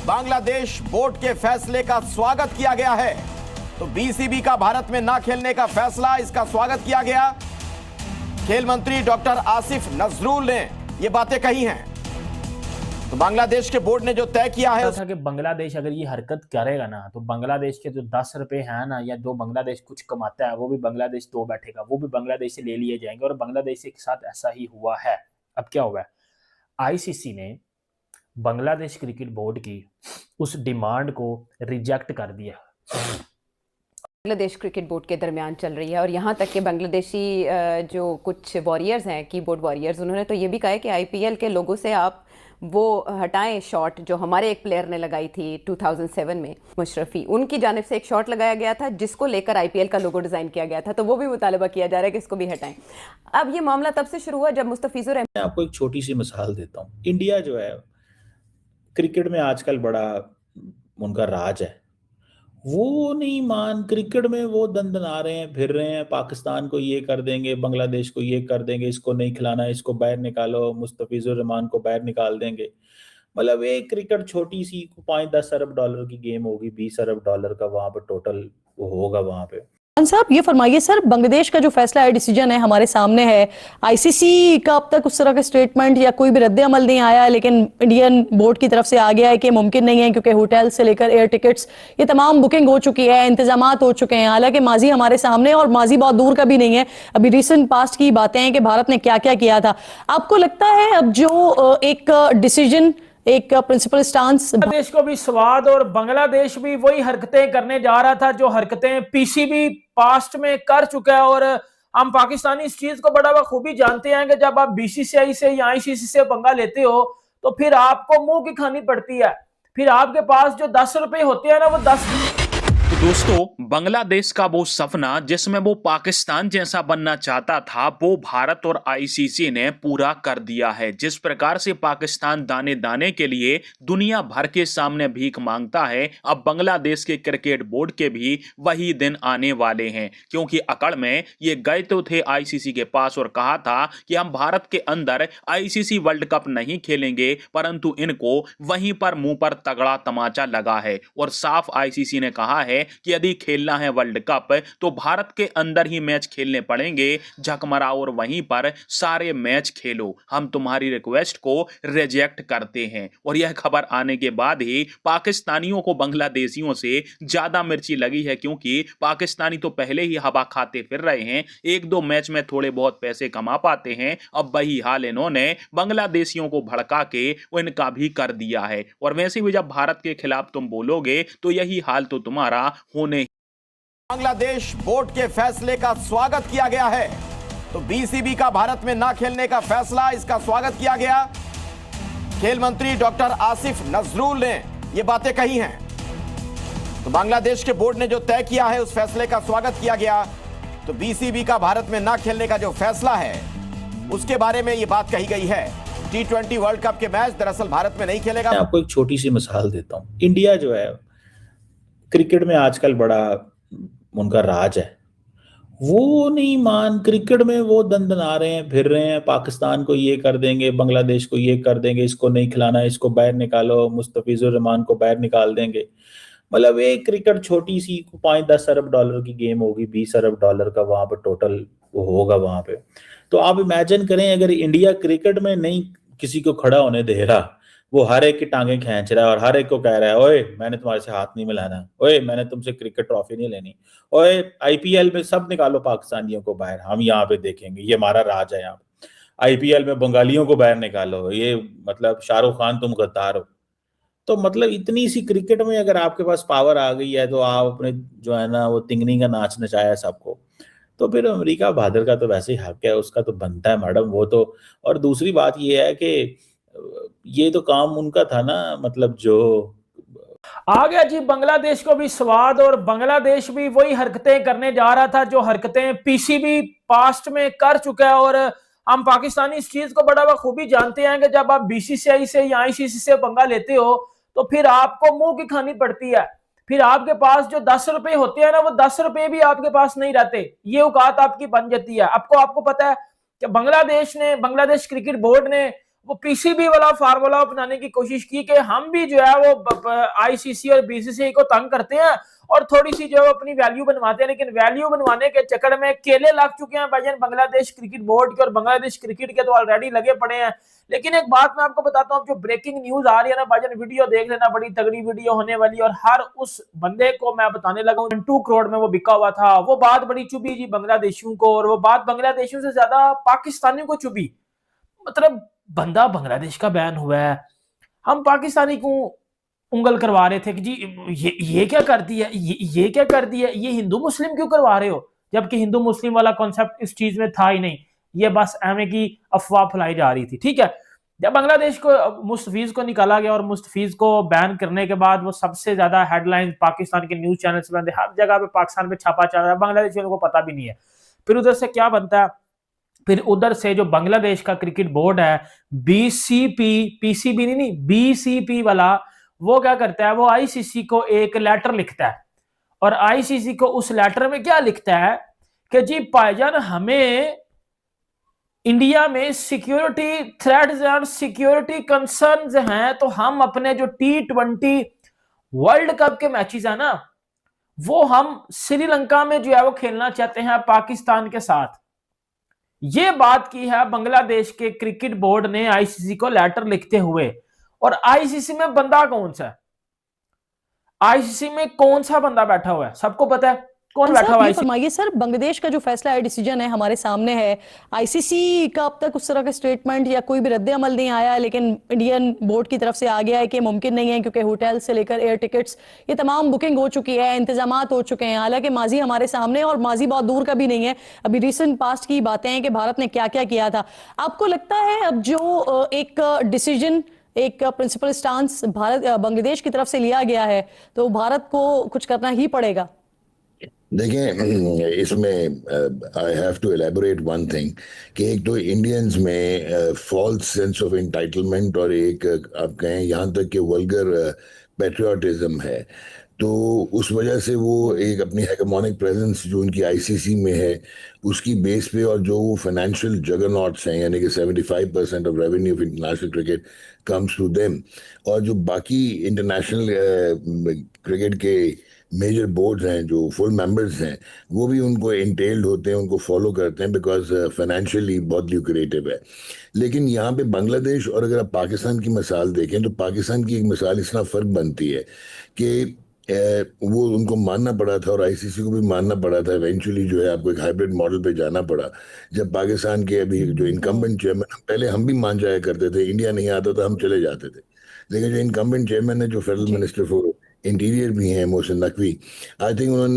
Bangladesh board के फैसले का स्वागत किया गया है। तो बीसीबी का भारत में ना खेलने का फैसला, इसका स्वागत किया गया। खेल मंत्री डॉक्टर आसिफ नजरुल ने ये बातें कही हैं। तो बांग्लादेश के बोर्ड ने जो तय किया है था कि बांग्लादेश अगर ये हरकत करेगा ना तो बांग्लादेश के जो 10 रुपए हैं ना, या जो बांग्लादेश कुछ कमाता है वो भी बांग्लादेश तो बैठेगा, वो भी बांग्लादेश से ले लिए जाएंगे। और बांग्लादेश के साथ ऐसा ही हुआ है। अब क्या हुआ है, आईसीसी ने बांग्लादेश क्रिकेट बोर्ड की उस डिमांड को रिजेक्ट कर दिया। बांग्लादेश क्रिकेट बोर्ड के दरमियान चल रही है और यहाँ तक कि बांग्लादेशी जो कुछ वॉरियर्स हैं, कीबोर्ड वॉरियर्स, उन्होंने तो ये भी कहा है कि आईपीएल के लोगों से आप वो हटाएं शॉट जो हमारे एक प्लेयर ने लगाई थी 2007 में, मुशरफी, उनकी जानिब से एक शॉट लगाया गया था जिसको लेकर आईपीएल का लोगो डिज़ाइन किया गया था, तो वो भी मुतालबा किया जा रहा है कि इसको भी हटाएं। अब ये मामला तब से शुरू हुआ जब मुस्तफिजुर रहमान। मैं आपको एक छोटी सी मिसाल देता हूँ। इंडिया जो है क्रिकेट में आजकल बड़ा उनका राज है। वो नहीं मान, क्रिकेट में वो दंदना रहे हैं, फिर रहे हैं, पाकिस्तान को ये कर देंगे, बांग्लादेश को ये कर देंगे, इसको नहीं खिलाना, इसको बाहर निकालो, मुस्तफिजुर रहमान को बाहर निकाल देंगे। मतलब एक क्रिकेट छोटी सी 5-10 अरब डॉलर की गेम होगी, 20 अरब डॉलर का वहां पर टोटल वो होगा वहां पे। साहब ये फरमाइए सर, बांग्लादेश का जो फैसला है, डिसीजन है, हमारे सामने है, आईसीसी का अब तक उस तरह का स्टेटमेंट या कोई भी रद्द अमल नहीं आया है, लेकिन इंडियन बोर्ड की तरफ से आ गया है कि मुमकिन नहीं है क्योंकि होटल से लेकर एयर टिकट्स ये तमाम बुकिंग हो चुकी है, इंतजामात हो चुके हैं। हालांकि माजी हमारे सामने और माजी बहुत दूर का भी नहीं है, अभी रिसेंट पास्ट की बातें हैं कि भारत ने क्या क्या किया था। आपको लगता है अब जो एक डिसीजन, एक प्रिंसिपल स्टांस, बांग्लादेश को भी स्वाद और बांग्लादेश भी वही हरकतें करने जा रहा था जो हरकतें पीसीबी पास्ट में कर चुका है। और हम पाकिस्तानी इस चीज को बड़ा खूबी जानते हैं कि जब आप बीसीसीआई से या आईसीसी से पंगा लेते हो तो फिर आपको मुंह की खानी पड़ती है। फिर आपके पास जो 10 रुपए होते हैं ना, वो 10। तो दोस्तों, बांग्लादेश का वो सपना जिसमें वो पाकिस्तान जैसा बनना चाहता था, वो भारत और आईसीसी ने पूरा कर दिया है। जिस प्रकार से पाकिस्तान दाने दाने के लिए दुनिया भर के सामने भीख मांगता है, अब बांग्लादेश के क्रिकेट बोर्ड के भी वही दिन आने वाले हैं। क्योंकि अकड़ में ये गए तो थे आईसीसी के पास और कहा था कि हम भारत के अंदर आईसीसी वर्ल्ड कप नहीं खेलेंगे, परंतु इनको वहीं पर मुंह पर तगड़ा तमाचा लगा है और साफ आईसीसी ने कहा है कि यदि खेलना है वर्ल्ड कप तो भारत के अंदर ही मैच खेलने पड़ेंगे, झकमरा और वहीं पर सारे मैच खेलो, हम तुम्हारी रिक्वेस्ट को रिजेक्ट करते हैं। और यह खबर आने के बाद ही पाकिस्तानियों को बांग्लादेशियों से ज्यादा मिर्ची लगी है, क्योंकि पाकिस्तानी तो पहले ही हवा खाते फिर रहे हैं, 1-2 मैच में थोड़े बहुत पैसे कमा पाते हैं। अब वही हाल इन्होंने बांग्लादेशियों को भड़का के इनका भी कर दिया है। और वैसे भी जब भारत के खिलाफ तुम बोलोगे तो यही हाल तो तुम्हारा होने। बांग्लादेश बोर्ड के फैसले का स्वागत किया गया है। तो बीसीबी का भारत में ना खेलने का फैसला, इसका स्वागत किया गया। खेल मंत्री डॉक्टर आसिफ नजरुल ने ये बातें कही हैं। तो बांग्लादेश के बोर्ड ने जो तय किया है उस फैसले का स्वागत किया गया। तो बीसीबी का भारत में ना खेलने का जो फैसला है उसके बारे में ये बात कही गई है। T20 वर्ल्ड कप के मैच दरअसल भारत में नहीं खेलेगा। मैं आपको एक छोटी सी मिसाल देता हूँ। इंडिया जो है क्रिकेट में आजकल बड़ा उनका राज है। वो नहीं मान, क्रिकेट में वो दंदना रहे हैं, फिर रहे हैं, पाकिस्तान को ये कर देंगे, बांग्लादेश को ये कर देंगे, इसको नहीं खिलाना, इसको बाहर निकालो, मुस्तफिजुर रहमान को बाहर निकाल देंगे। मतलब एक क्रिकेट छोटी सी 5-10 अरब डॉलर की गेम होगी, 20 अरब डॉलर का वहां पर टोटल वो होगा वहां पे। तो आप इमेजिन करें अगर इंडिया क्रिकेट में नहीं किसी को खड़ा होने दे रहा, वो हर एक की टांगे खींच रहा है और हर एक को कह रहा है, ओए मैंने तुम्हारे से हाथ नहीं मिलाना, ओए मैंने तुमसे क्रिकेट ट्रॉफी नहीं लेनी, ओए आईपीएल में सब निकालो पाकिस्तानियों को बाहर, हम यहाँ पे देखेंगे, ये हमारा राज है। यहाँ आईपीएल में बंगालियों को बाहर निकालो, ये मतलब शाहरुख खान तुम गद्दार हो। तो मतलब इतनी सी क्रिकेट में अगर आपके पास पावर आ गई है तो आप अपने जो है ना वो तिंगनी का नाच नचाया सबको। तो फिर अमेरिका बहादुर का तो वैसे ही हक है, उसका तो बनता है मैडम वो तो। और दूसरी बात ये है कि ये तो काम उनका था ना, मतलब जो आ गया जी बांग्लादेश को भी स्वाद और बांग्लादेश भी वही हरकतें करने जा रहा था जो हरकतें पीसीबी पास्ट में कर चुका है। और हम पाकिस्तानी इस चीज को बड़ा खूबी जानते हैं कि जब आप बीसीसीआई से या आईसीसी से पंगा लेते हो तो फिर आपको मुंह की खानी पड़ती है। फिर आपके पास जो 10 रुपए होते हैं ना, वो 10 रुपए भी आपके पास नहीं रहते, ये औकात आपकी बन जाती है। आपको पता है कि बांग्लादेश क्रिकेट बोर्ड ने वो पीसीबी वाला फार्मूला अपनाने की कोशिश की कि हम भी जो है वो आईसीसी और बीसीसीआई को तंग करते हैं और थोड़ी सी जो है अपनी वैल्यू बनवाते हैं, लेकिन वैल्यू बनवाने के चक्कर में केले लग चुके हैं भाईजान बांग्लादेश क्रिकेट बोर्ड के, और बांग्लादेश क्रिकेट के तो ऑलरेडी लगे पड़े हैं। लेकिन एक बात मैं आपको बताता हूँ, जो ब्रेकिंग न्यूज आ रही है ना भाईजान, वीडियो देख लेना, बड़ी तगड़ी वीडियो होने वाली, और हर उस बंदे को मैं बताने लगा हूँ 2 करोड़ में वो बिका हुआ था। वो बात बड़ी चुभी जी बांग्लादेशियों को, और वो बात बांग्लादेशियों से ज्यादा पाकिस्तानियों को चुभी। मतलब बंदा बांग्लादेश का बैन हुआ है, हम पाकिस्तानी को उंगल करवा रहे थे कि जी ये क्या कर दिया, ये क्या कर दिया, ये हिंदू मुस्लिम क्यों करवा रहे हो, जबकि हिंदू मुस्लिम वाला कॉन्सेप्ट इस चीज में था ही नहीं, ये बस एम की अफवाह फैलाई जा रही थी। ठीक है, जब बांग्लादेश को मुस्तफीज को निकाला गया और मुस्तफीज को बैन करने के बाद वो सबसे ज्यादा हेडलाइन पाकिस्तान के न्यूज चैनल से बनते, हर जगह पे पाकिस्तान पे छापा चल रहा है, बांग्लादेशियों को पता भी नहीं है। फिर उधर से क्या बनता है, फिर उधर से जो बांग्लादेश का क्रिकेट बोर्ड है पीसीबी नहीं बीसीपी वाला, वो क्या करता है, वो आईसीसी को एक लेटर लिखता है, और आईसीसी को उस लेटर में क्या लिखता है कि जी भाईजान हमें इंडिया में सिक्योरिटी थ्रेट्स और सिक्योरिटी कंसर्न्स हैं, तो हम अपने जो T20 वर्ल्ड कप के मैचेस है ना, वो हम श्रीलंका में जो है वो खेलना चाहते हैं पाकिस्तान के साथ। ये बात की है बांग्लादेश के क्रिकेट बोर्ड ने आईसीसी को लेटर लिखते हुए। और आईसीसी में बंदा कौन सा है, आईसीसी में कौन सा बंदा बैठा हुआ है, सबको पता है कौन बैठा हुआ है। फरमाइए सर, बांग्लादेश का जो फैसला है, डिसीजन है, हमारे सामने है, आईसीसी का अब तक उस तरह का स्टेटमेंट या कोई भी रद्द अमल नहीं आया, लेकिन इंडियन बोर्ड की तरफ से आ गया है कि मुमकिन नहीं है, क्योंकि होटल से लेकर एयर टिकट्स ये तमाम बुकिंग हो चुकी है, इंतजामात हो चुके हैं। हालांकि माजी हमारे सामने, और माजी बहुत दूर का भी नहीं है, अभी रिसेंट पास्ट की बातें हैं कि भारत ने क्या क्या किया था। आपको लगता है अब जो एक डिसीजन, एक प्रिंसिपल स्टांस भारत बांग्लादेश की तरफ से लिया गया है, तो भारत को कुछ करना ही पड़ेगा? देखें, इसमें I have to elaborate one thing कि एक तो इंडियंस में फॉल्स सेंस ऑफ एंटाइटलमेंट और एक आप कहें यहाँ तक कि वल्गर पैट्रियोटिज्म है, तो उस वजह से वो एक अपनी हेगेमोनिक प्रेजेंस जो उनकी आईसीसी में है उसकी बेस पे, और जो वो फाइनेंशियल जगरनॉट्स हैं, यानी कि 75% of revenue of international cricket comes to them, और जो बाकी इंटरनेशनल क्रिकेट के मेजर बोर्ड्स हैं जो फुल मेंबर्स हैं, वो भी उनको इंटेल्ड होते हैं, उनको फॉलो करते हैं, बिकॉज फाइनेंशियली बहुत ल्यूक्रेटिव है। लेकिन यहाँ पे बांग्लादेश और अगर आप पाकिस्तान की मिसाल देखें, तो पाकिस्तान की एक मिसाल इस तरह फ़र्क बनती है कि वो उनको मानना पड़ा था और आईसीसी को भी मानना पड़ा था, इवेंचुअली जो है आपको एक हाइब्रिड मॉडल पे जाना पड़ा। जब पाकिस्तान के अभी जो इनकम्बेंट चेयरमैन, पहले हम भी मान जाया करते थे, इंडिया नहीं आता था हम चले जाते थे, लेकिन जो इनकम्बेंट चेयरमैन है, जो फेडरल मिनिस्टर फॉर इंटीरियर भी हैं, मोहसिन नकवी, आई थिंक उन्होंने